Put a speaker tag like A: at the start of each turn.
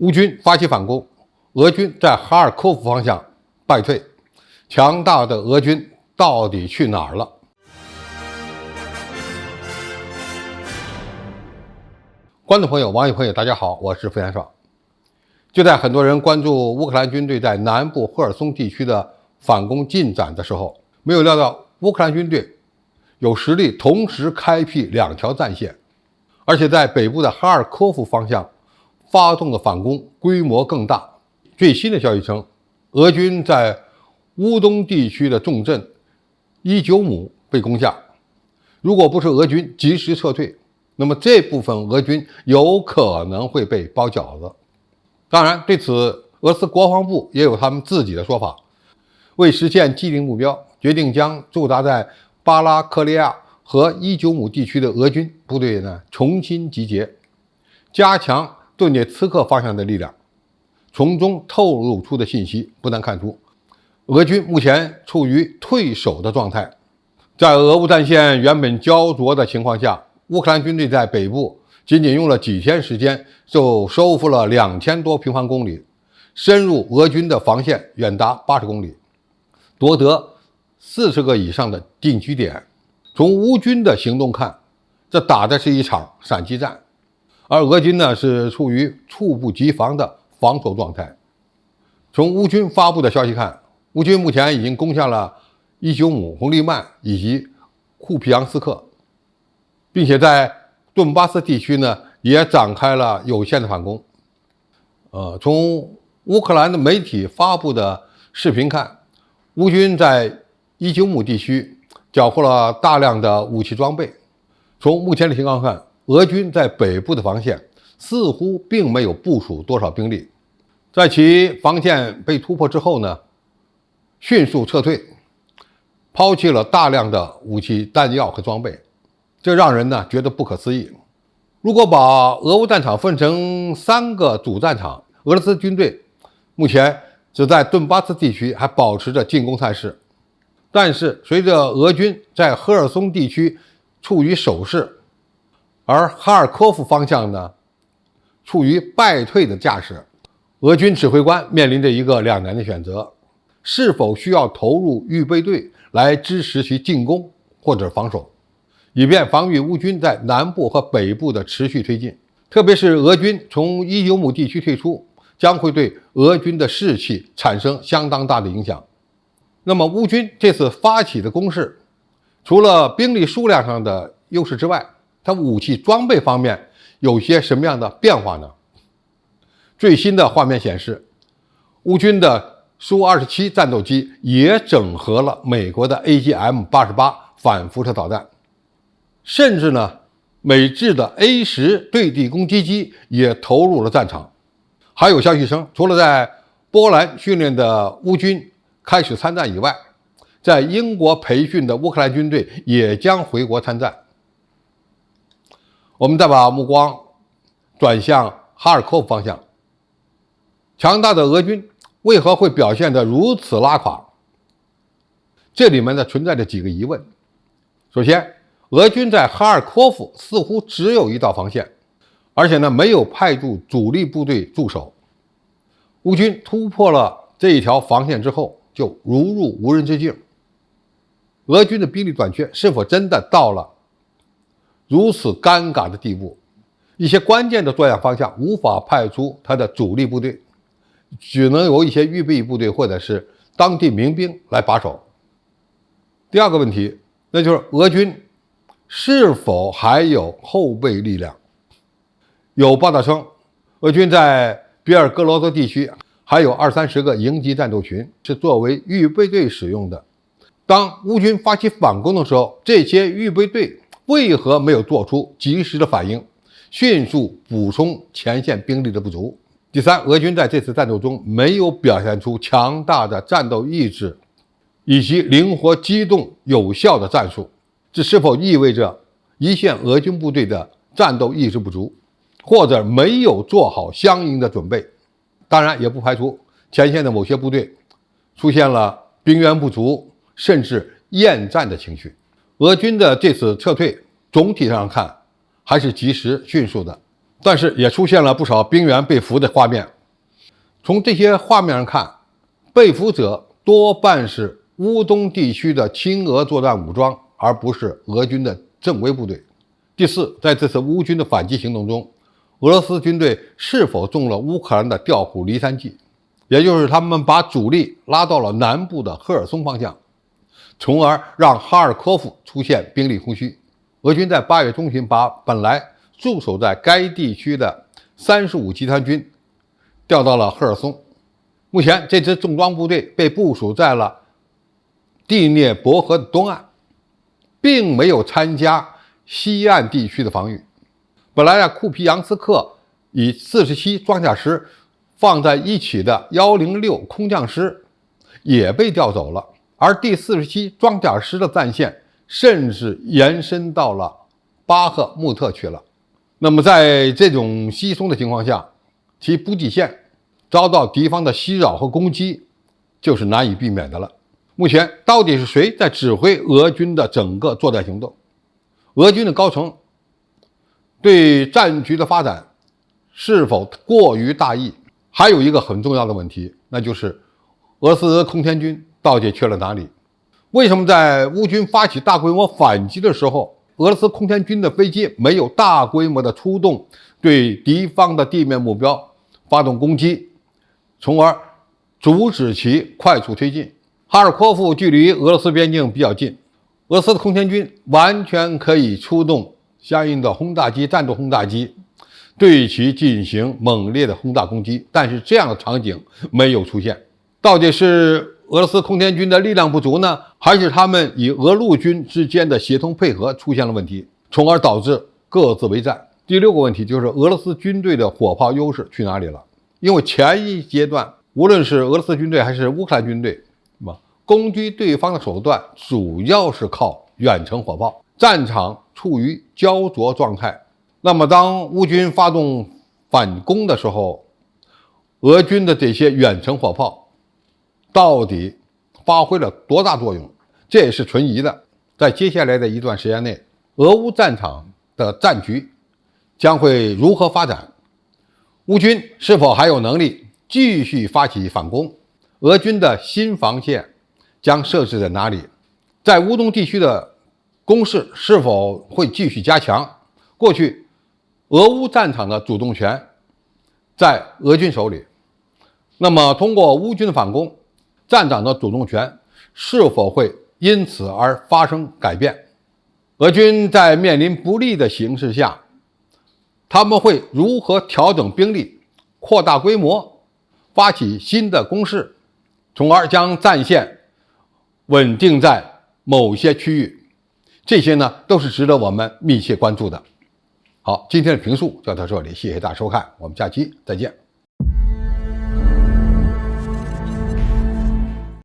A: 乌军发起反攻，俄军在哈尔科夫方向败退，强大的俄军到底去哪儿了？观众朋友、网友朋友，大家好，我是费寒爽。就在很多人关注乌克兰军队在南部赫尔松地区的反攻进展的时候，没有料到乌克兰军队有实力同时开辟两条战线，而且在北部的哈尔科夫方向发动的反攻规模更大。最新的消息称，俄军在乌东地区的重镇伊久姆被攻下，如果不是俄军及时撤退，那么这部分俄军有可能会被包饺子。当然，对此俄罗斯国防部也有他们自己的说法。为实现既定目标，决定将驻扎在巴拉克利亚和伊久姆地区的俄军部队重新集结，加强顿涅茨克方向的力量。从中透露出的信息不难看出，俄军目前处于退守的状态。在俄乌战线原本焦灼的情况下，乌克兰军队在北部仅仅用了几天时间就收复了2000多平方公里，深入俄军的防线远达80公里，夺得40个以上的定居点。从乌军的行动看，这打的是一场闪击战，而俄军是处于猝不及防的防守状态。从乌军发布的消息看，乌军目前已经攻下了伊久姆、红利曼以及库皮扬斯克，并且在顿巴斯地区也展开了有限的反攻。从乌克兰的媒体发布的视频看，乌军在伊久姆地区缴获了大量的武器装备。从目前的情况看，俄军在北部的防线似乎并没有部署多少兵力，在其防线被突破之后迅速撤退，抛弃了大量的武器弹药和装备，这让人觉得不可思议。如果把俄乌战场分成3个主战场，俄罗斯军队目前只在顿巴斯地区还保持着进攻态势，但是随着俄军在赫尔松地区处于守势，而哈尔科夫方向处于败退的架势，俄军指挥官面临着一个两难的选择：是否需要投入预备队来支持其进攻或者防守，以便防御乌军在南部和北部的持续推进。特别是俄军从伊久姆地区退出，将会对俄军的士气产生相当大的影响。那么乌军这次发起的攻势，除了兵力数量上的优势之外，它武器装备方面有些什么样的变化呢？最新的画面显示，乌军的苏27战斗机也整合了美国的 AGM-88 反辐射导弹，甚至美制的 A10 对地攻击机也投入了战场。还有消息称，除了在波兰训练的乌军开始参战以外，在英国培训的乌克兰军队也将回国参战。我们再把目光转向哈尔科夫方向，强大的俄军为何会表现得如此拉垮？这里面存在着几个疑问。首先，俄军在哈尔科夫似乎只有一道防线，而且没有派驻主力部队驻守。乌军突破了这一条防线之后，就如入无人之境。俄军的兵力短缺是否真的到了如此尴尬的地步？一些关键的作战方向无法派出他的主力部队，只能由一些预备部队或者是当地民兵来把守。第二个问题，那就是俄军是否还有后备力量？有报道称，俄军在别尔哥罗德地区还有20-30个营级战斗群是作为预备队使用的。当乌军发起反攻的时候，这些预备队为何没有做出及时的反应，迅速补充前线兵力的不足？第三，俄军在这次战斗中没有表现出强大的战斗意志以及灵活机动有效的战术，这是否意味着一线俄军部队的战斗意志不足，或者没有做好相应的准备？当然，也不排除前线的某些部队出现了兵源不足甚至厌战的情绪。俄军的这次撤退总体上看还是及时迅速的，但是也出现了不少兵员被俘的画面。从这些画面上看，被俘者多半是乌东地区的亲俄作战武装，而不是俄军的正规部队。第四，在这次乌军的反击行动中，俄罗斯军队是否中了乌克兰的调虎离山计，也就是他们把主力拉到了南部的赫尔松方向，从而让哈尔科夫出现兵力空虚。俄军在8月中旬把本来驻守在该地区的35集团军调到了赫尔松。目前这支重装部队被部署在了第聂伯河的东岸，并没有参加西岸地区的防御。本来库皮扬斯克与47装甲师放在一起的106空降师也被调走了，而第47装甲师的战线甚至延伸到了巴赫穆特去了。那么在这种稀松的情况下，其补给线遭到敌方的袭扰和攻击就是难以避免的了。目前到底是谁在指挥俄军的整个作战行动？俄军的高层对战局的发展是否过于大意？还有一个很重要的问题，那就是俄罗斯空天军到底去了哪里？为什么在乌军发起大规模反击的时候，俄罗斯空天军的飞机没有大规模的出动，对敌方的地面目标发动攻击，从而阻止其快速推进？哈尔科夫距离俄罗斯边境比较近，俄罗斯的空天军完全可以出动相应的轰炸机、战斗轰炸机对其进行猛烈的轰炸攻击，但是这样的场景没有出现。到底是俄罗斯空天军的力量不足呢，还是他们与俄陆军之间的协同配合出现了问题，从而导致各自为战？第6个问题就是俄罗斯军队的火炮优势去哪里了？因为前一阶段无论是俄罗斯军队还是乌克兰军队攻击对方的手段主要是靠远程火炮，战场处于焦灼状态。那么当乌军发动反攻的时候，俄军的这些远程火炮到底发挥了多大作用？这也是存疑的。在接下来的一段时间内，俄乌战场的战局将会如何发展？乌军是否还有能力继续发起反攻？俄军的新防线将设置在哪里？在乌东地区的攻势是否会继续加强？过去俄乌战场的主动权在俄军手里，那么通过乌军的反攻，战场的主动权是否会因此而发生改变？俄军在面临不利的形势下，他们会如何调整兵力、扩大规模、发起新的攻势，从而将战线稳定在某些区域？这些呢，都是值得我们密切关注的。好，今天的评述就到这里，谢谢大家收看，我们下期再见。